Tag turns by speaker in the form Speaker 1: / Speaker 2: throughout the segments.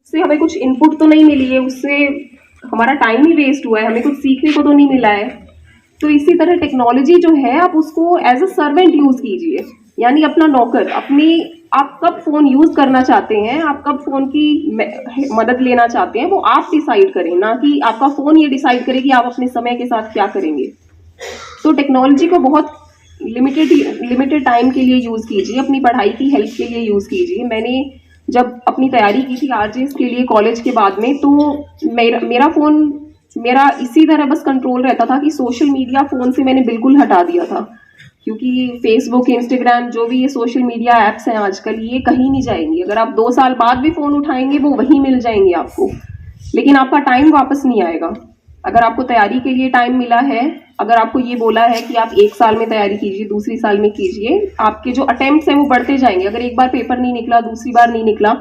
Speaker 1: उससे हमें कुछ इनपुट तो नहीं मिली है, उससे हमारा टाइम ही वेस्ट हुआ है, हमें कुछ सीखने को तो नहीं मिला है। तो इसी तरह टेक्नोलॉजी जो है आप उसको एज अ सर्वेंट यूज कीजिए, यानी अपना नौकर। अपनी आप कब फोन यूज करना चाहते हैं, आप कब फोन की मदद लेना चाहते हैं, वो आप डिसाइड करें, ना कि आपका फोन ये डिसाइड करे कि आप अपने समय के साथ क्या करेंगे। तो टेक्नोलॉजी को बहुत लिमिटेड लिमिटेड टाइम के लिए यूज कीजिए, अपनी पढ़ाई की हेल्प के लिए यूज कीजिए। मैंने जब अपनी तैयारी की थी आरजेएस के लिए कॉलेज के बाद में, तो मेरा फोन मेरा इसी तरह बस कंट्रोल रहता था कि सोशल मीडिया फोन से मैंने बिल्कुल हटा दिया था, क्योंकि फेसबुक, इंस्टाग्राम, जो भी ये सोशल मीडिया ऐप्स हैं आजकल, ये कहीं नहीं जाएंगी। अगर आप 2 साल बाद भी फोन उठाएंगे वो वहीं मिल जाएंगे आपको, लेकिन आपका टाइम वापस नहीं आएगा। अगर आपको तैयारी के लिए टाइम मिला है, अगर आपको ये बोला है कि आप 1 साल में तैयारी कीजिए, दूसरी साल में कीजिए, आपके जो अटेम्प्ट्स हैं वो बढ़ते जाएंगे। अगर एक बार पेपर नहीं निकला, दूसरी बार नहीं निकला,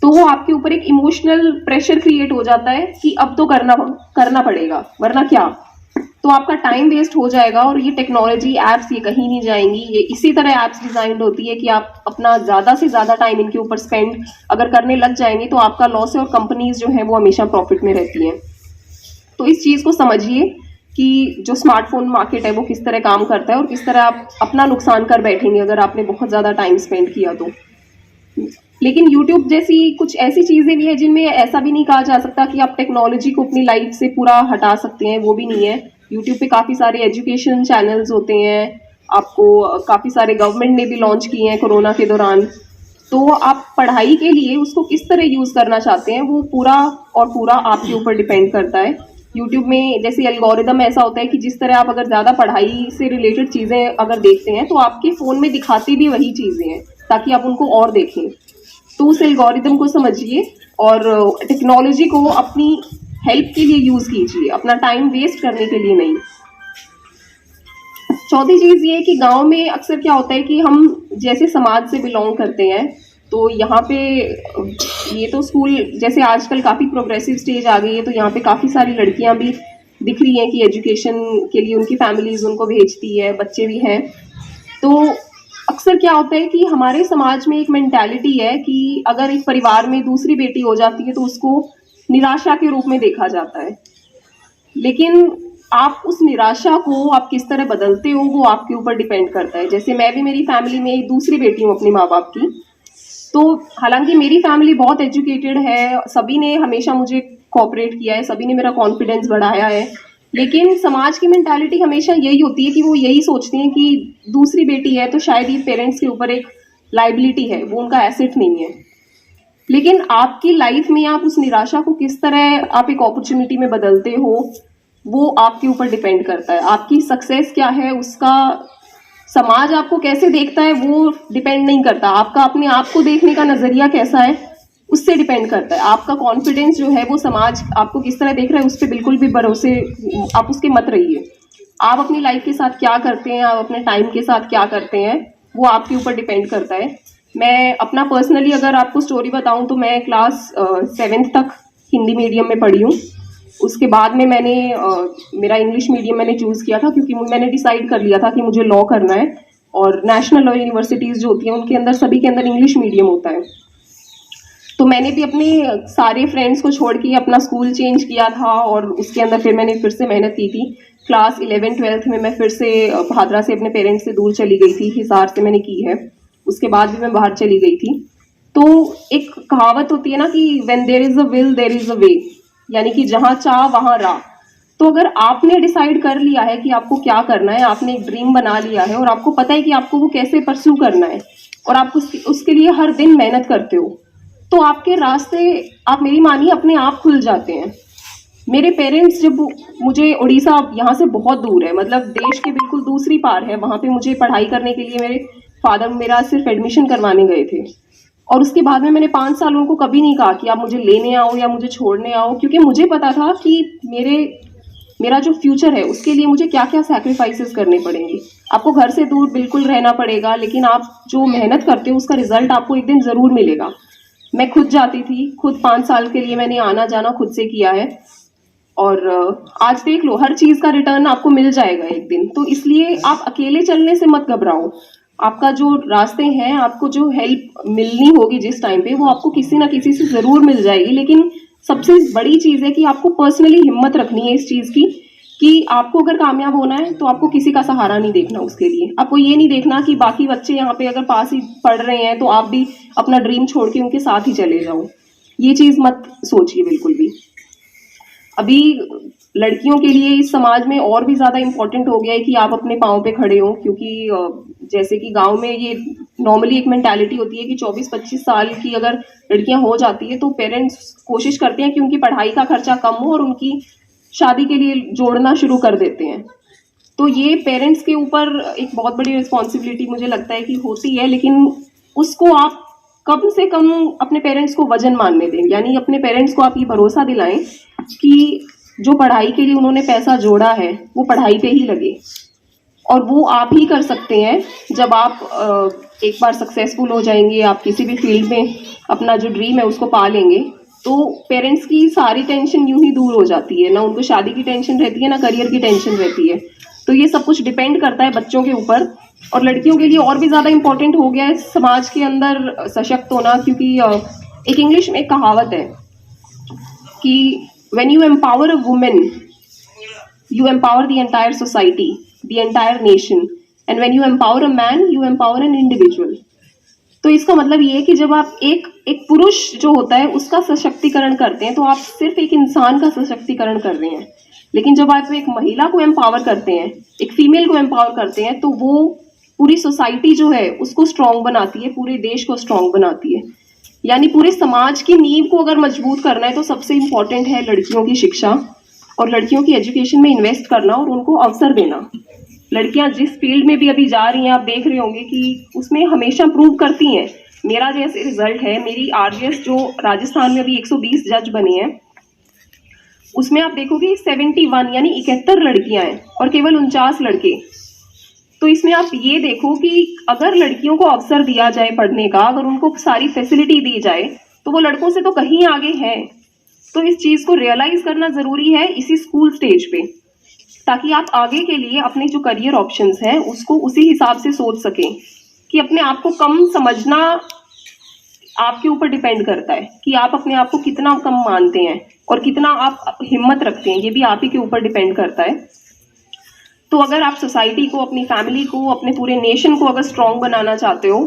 Speaker 1: तो वो आपके ऊपर एक इमोशनल प्रेशर क्रिएट हो जाता है कि अब तो करना पड़ेगा, वरना क्या। तो आपका टाइम वेस्ट हो जाएगा। और ये टेक्नोलॉजी ऐप्स ये कहीं नहीं जाएंगी। ये इसी तरह ऐप्स डिजाइंड होती है कि आप अपना ज्यादा से ज्यादा टाइम इनके ऊपर स्पेंड अगर करने लग जाएंगे तो आपका लॉस है, और कंपनीज जो है वो हमेशा प्रॉफिट में रहती हैं। तो इस चीज को समझिए कि जो स्मार्टफोन मार्केट है वो किस तरह काम करता है, और किस तरह आप अपना नुकसान कर बैठेंगे अगर आपने बहुत ज्यादा टाइम स्पेंड किया तो। लेकिन YouTube जैसी कुछ ऐसी चीजें भी है जिनमें ऐसा भी नहीं कहा जा सकता कि आप टेक्नोलॉजी को अपनी लाइफ से पूरा हटा सकते हैं, वो भी नहीं है। YouTube पे काफी सारे एजुकेशन चैनल्स होते हैं, आपको काफी सारे गवर्नमेंट ने भी लॉन्च किए हैं कोरोना के दौरान। तो आप पढ़ाई के लिए उसको किस तरह यूज करना चाहते हैं वो पूरा और पूरा आपके ऊपर डिपेंड करता है। यूट्यूब में जैसे एल्गोरिदम ऐसा होता है कि जिस तरह आप अगर ज्यादा पढ़ाई से रिलेटेड चीजें अगर देखते हैं तो आपके फोन में दिखाती भी वही चीजें हैं, ताकि आप उनको और देखें। तो उस एल्गोरिदम को समझिए और टेक्नोलॉजी को अपनी हेल्प के लिए यूज कीजिए, अपना टाइम वेस्ट करने के लिए नहीं। चौथी चीज ये है कि गांव में अक्सर क्या होता है कि हम जैसे समाज से बिलोंग करते हैं, तो यहाँ पे ये तो स्कूल जैसे आजकल काफी प्रोग्रेसिव स्टेज आ गई है, तो यहाँ पे काफी सारी लड़कियां भी दिख रही हैं कि एजुकेशन के लिए उनकी फैमिलीज उनको भेजती है, बच्चे भी हैं। तो अक्सर क्या होता है कि हमारे समाज में एक मेंटालिटी है कि अगर एक परिवार में दूसरी बेटी हो जाती है तो उसको निराशा के रूप में देखा जाता है। लेकिन आप उस निराशा को आप किस तरह बदलते हो वो आपके ऊपर डिपेंड करता है। जैसे मैं भी मेरी फैमिली में एक दूसरी बेटी हूँ अपने माँ बाप की, तो हालांकि मेरी फैमिली बहुत एजुकेटेड है, सभी ने हमेशा मुझे कोऑपरेट किया है, सभी ने मेरा कॉन्फिडेंस बढ़ाया है, लेकिन समाज की मेंटालिटी हमेशा यही होती है कि वो यही सोचते हैं कि दूसरी बेटी है तो शायद ये पेरेंट्स के ऊपर एक लाइबिलिटी है, वो उनका एसेट नहीं है। लेकिन आपकी लाइफ में आप उस निराशा को किस तरह आप एक अपॉर्चुनिटी में बदलते हो वो आपके ऊपर डिपेंड करता है। आपकी सक्सेस क्या है उसका समाज आपको कैसे देखता है वो डिपेंड नहीं करता। आपका अपने आप को देखने का नजरिया कैसा है उससे डिपेंड करता है। आपका कॉन्फिडेंस जो है वो समाज आपको किस तरह देख रहा है उस पर बिल्कुल भी भरोसे आप उसके मत रहिए। आप अपनी लाइफ के साथ क्या करते हैं, आप अपने टाइम के साथ क्या करते हैं, वो आपके ऊपर डिपेंड करता है। मैं अपना पर्सनली अगर आपको स्टोरी बताऊं तो मैं क्लास 7th तक हिंदी मीडियम में पढ़ी हूँ। उसके बाद में मैंने मेरा इंग्लिश मीडियम मैंने चूज़ किया था, क्योंकि मैंने डिसाइड कर लिया था कि मुझे लॉ करना है, और नेशनल लॉ यूनिवर्सिटीज़ जो होती हैं उनके अंदर सभी के अंदर इंग्लिश मीडियम होता है। तो मैंने भी अपने सारे फ्रेंड्स को छोड़ के अपना स्कूल चेंज किया था, और उसके अंदर फिर मैंने फिर से मेहनत की थी। क्लास 11th-12th में मैं फिर से भादरा से अपने पेरेंट्स से दूर चली गई थी, हिसार से मैंने की है। उसके बाद भी मैं बाहर चली गई थी। तो एक कहावत होती है ना कि when there is a will there is a way, यानी कि जहां चाह वहां राह। तो अगर आपने डिसाइड कर लिया है कि आपको क्या करना है, आपने एक ड्रीम बना लिया है और आपको पता है कि आपको वो कैसे परस्यू करना है, और आप उसके लिए हर दिन मेहनत करते हो, तो आपके रास्ते, आप मेरी मानिए, अपने आप खुल जाते हैं। मेरे पेरेंट्स जब मुझे उड़ीसा यहाँ से बहुत दूर है, मतलब देश के बिल्कुल दूसरी पार है, वहां पे मुझे पढ़ाई करने के लिए मेरे फादर मेरा सिर्फ एडमिशन करवाने गए थे, और उसके बाद में मैंने 5 साल उनको कभी नहीं कहा कि आप मुझे लेने आओ या मुझे छोड़ने आओ, क्योंकि मुझे पता था कि मेरा जो फ्यूचर है उसके लिए मुझे क्या क्या सैक्रिफाइसेस करने पड़ेंगे। आपको घर से दूर बिल्कुल रहना पड़ेगा, लेकिन आप जो मेहनत करते हो उसका रिजल्ट आपको एक दिन जरूर मिलेगा। मैं खुद जाती थी, खुद 5 साल के लिए मैंने आना जाना खुद से किया है, और आज देख लो हर चीज का रिटर्न आपको मिल जाएगा एक दिन। तो इसलिए आप अकेले चलने से मत घबराओ, आपका जो रास्ते हैं, आपको जो हेल्प मिलनी होगी जिस टाइम पे, वो आपको किसी ना किसी से ज़रूर मिल जाएगी। लेकिन सबसे बड़ी चीज़ है कि आपको पर्सनली हिम्मत रखनी है इस चीज़ की कि आपको अगर कामयाब होना है तो आपको किसी का सहारा नहीं देखना उसके लिए। आपको ये नहीं देखना कि बाकी बच्चे यहाँ पे अगर पास ही पढ़ रहे हैं तो आप भी अपना ड्रीम छोड़ के उनके साथ ही चले जाओ। ये चीज़ मत सोचिए बिल्कुल भी। अभी लड़कियों के लिए इस समाज में और भी ज़्यादा इम्पोर्टेंट हो गया है कि आप अपने पाँव पे खड़े हो, क्योंकि जैसे कि गांव में ये नॉर्मली एक मेंटालिटी होती है कि 24-25 साल की अगर लड़कियां हो जाती है तो पेरेंट्स कोशिश करते हैं कि उनकी पढ़ाई का खर्चा कम हो और उनकी शादी के लिए जोड़ना शुरू कर देते हैं। तो ये पेरेंट्स के ऊपर एक बहुत बड़ी रिस्पॉन्सिबिलिटी मुझे लगता है कि होती है, लेकिन उसको आप कम से कम अपने पेरेंट्स को वजन मानने दें। यानी अपने पेरेंट्स को आप ये भरोसा दिलाएं कि जो पढ़ाई के लिए उन्होंने पैसा जोड़ा है वो पढ़ाई पे ही लगे, और वो आप ही कर सकते हैं जब आप एक बार सक्सेसफुल हो जाएंगे, आप किसी भी फील्ड में अपना जो ड्रीम है उसको पा लेंगे, तो पेरेंट्स की सारी टेंशन यूं ही दूर हो जाती है। ना उनको शादी की टेंशन रहती है, ना करियर की टेंशन रहती है। तो ये सब कुछ डिपेंड करता है बच्चों के ऊपर। और लड़कियों के लिए और भी ज़्यादा इम्पोर्टेंट हो गया है समाज के अंदर सशक्त होना, क्योंकि एक इंग्लिश में एक कहावत है कि when you empower a woman, you empower the entire society, the entire nation, and when you empower a man, you empower an individual. तो इसका मतलब ये है कि जब आप एक पुरुष जो होता है उसका सशक्तिकरण करते हैं तो आप सिर्फ एक इंसान का सशक्तिकरण कर रहे हैं, लेकिन जब आप एक महिला को एम्पावर करते हैं, एक फीमेल को एम्पावर करते हैं, तो वो पूरी सोसाइटी जो है उसको स्ट्रांग बनाती है, पूरे देश को स्ट्रांग बनाती है। यानी पूरे समाज की नींव को अगर मजबूत करना है तो सबसे इम्पोर्टेंट है लड़कियों की शिक्षा और लड़कियों की एजुकेशन में इन्वेस्ट करना और उनको अवसर देना। लड़कियां जिस फील्ड में भी अभी जा रही हैं, आप देख रहे होंगे कि उसमें हमेशा प्रूव करती हैं। मेरा जैसे रिजल्ट है, मेरी आरजेएस जो राजस्थान में अभी 120 जज बनी है, उसमें आप देखोगे 71 यानी 71 लड़कियां हैं और केवल 49 लड़के। तो इसमें आप ये देखो कि अगर लड़कियों को अवसर दिया जाए पढ़ने का, अगर उनको सारी फैसिलिटी दी जाए, तो वो लड़कों से तो कहीं आगे हैं। तो इस चीज़ को रियलाइज करना ज़रूरी है इसी स्कूल स्टेज पे, ताकि आप आगे के लिए अपने जो करियर ऑप्शंस हैं उसको उसी हिसाब से सोच सकें। कि अपने आप को कम समझना आपके ऊपर डिपेंड करता है कि आप अपने आप को कितना कम मानते हैं और कितना आप हिम्मत रखते हैं, ये भी आप ही के ऊपर डिपेंड करता है। तो अगर आप सोसाइटी को, अपनी फैमिली को, अपने पूरे नेशन को अगर स्ट्रॉन्ग बनाना चाहते हो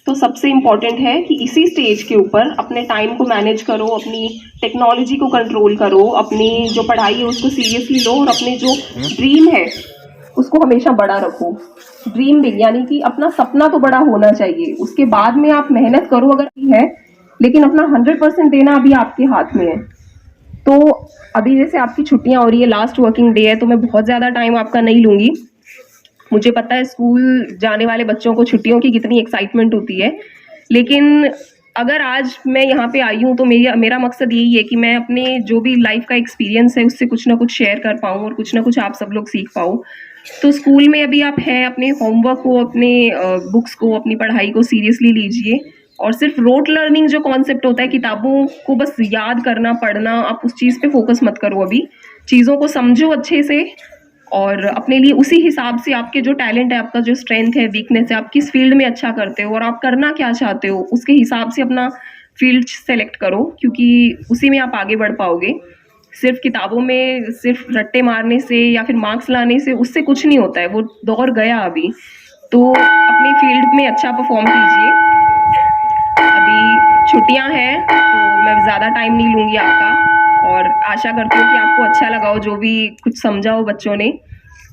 Speaker 1: तो सबसे इम्पॉर्टेंट है कि इसी स्टेज के ऊपर अपने टाइम को मैनेज करो, अपनी टेक्नोलॉजी को कंट्रोल करो, अपनी जो पढ़ाई है उसको सीरियसली लो और अपने जो ड्रीम है उसको हमेशा बड़ा रखो। ड्रीम बिग, यानी कि अपना सपना तो बड़ा होना चाहिए, उसके बाद में आप मेहनत करो अगर है, लेकिन अपना 100% देना अभी आपके हाथ में है। तो अभी जैसे आपकी छुट्टियां हो रही है, लास्ट वर्किंग डे है, तो मैं बहुत ज़्यादा टाइम आपका नहीं लूँगी। मुझे पता है स्कूल जाने वाले बच्चों को छुट्टियों की कितनी एक्साइटमेंट होती है, लेकिन अगर आज मैं यहाँ पे आई हूँ तो मेरा मकसद यही है कि मैं अपने जो भी लाइफ का एक्सपीरियंस है उससे कुछ ना कुछ शेयर कर पाऊँ और कुछ ना कुछ आप सब लोग सीख पाओ। तो स्कूल में अभी आप हैं, अपने होमवर्क को, अपने बुक्स को, अपनी पढ़ाई को सीरियसली लीजिए और सिर्फ रोट लर्निंग जो कॉन्सेप्ट होता है, किताबों को बस याद करना, पढ़ना, आप उस चीज़ पे फोकस मत करो। अभी चीज़ों को समझो अच्छे से और अपने लिए उसी हिसाब से आपके जो टैलेंट है, आपका जो स्ट्रेंथ है, वीकनेस है, आप किस फील्ड में अच्छा करते हो और आप करना क्या चाहते हो, उसके हिसाब से अपना फील्ड सेलेक्ट करो, क्योंकि उसी में आप आगे बढ़ पाओगे। सिर्फ किताबों में सिर्फ रट्टे मारने से या फिर मार्क्स लाने से उससे कुछ नहीं होता है, वो दौर गया अभी। तो अपनी फील्ड में अच्छा परफॉर्म कीजिए। अभी छुट्टियां हैं तो मैं ज़्यादा टाइम नहीं लूँगी आपका और आशा करती हूँ कि आपको अच्छा लगा हो, जो भी कुछ समझा हो बच्चों ने।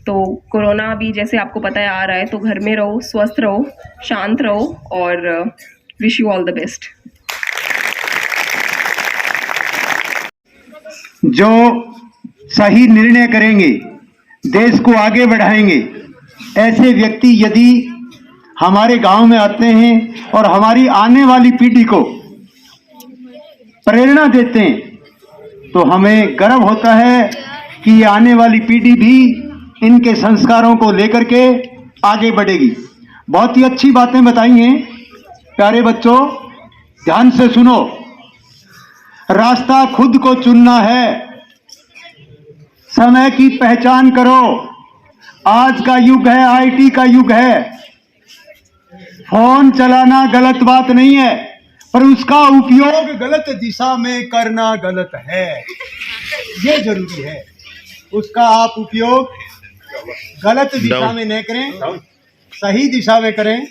Speaker 1: तो कोरोना भी जैसे आपको पता है आ रहा है, तो घर में रहो, स्वस्थ रहो, शांत रहो और wish you all the best.
Speaker 2: जो सही निर्णय करेंगे, देश को आगे बढ़ाएंगे, ऐसे व्यक्ति यदि हमारे गांव में आते हैं और हमारी आने वाली पीढ़ी को प्रेरणा देते हैं, तो हमें गर्व होता है कि ये आने वाली पीढ़ी भी इनके संस्कारों को लेकर के आगे बढ़ेगी। बहुत ही अच्छी बातें बताई हैं प्यारे बच्चों, ध्यान से सुनो। रास्ता खुद को चुनना है, समय की पहचान करो। आज का युग है, आईटी का युग है। फोन चलाना गलत बात नहीं है, पर उसका उपयोग गलत दिशा में करना गलत है। ये जरूरी है, उसका आप उपयोग गलत दिशा में न करें, सही दिशा में करें।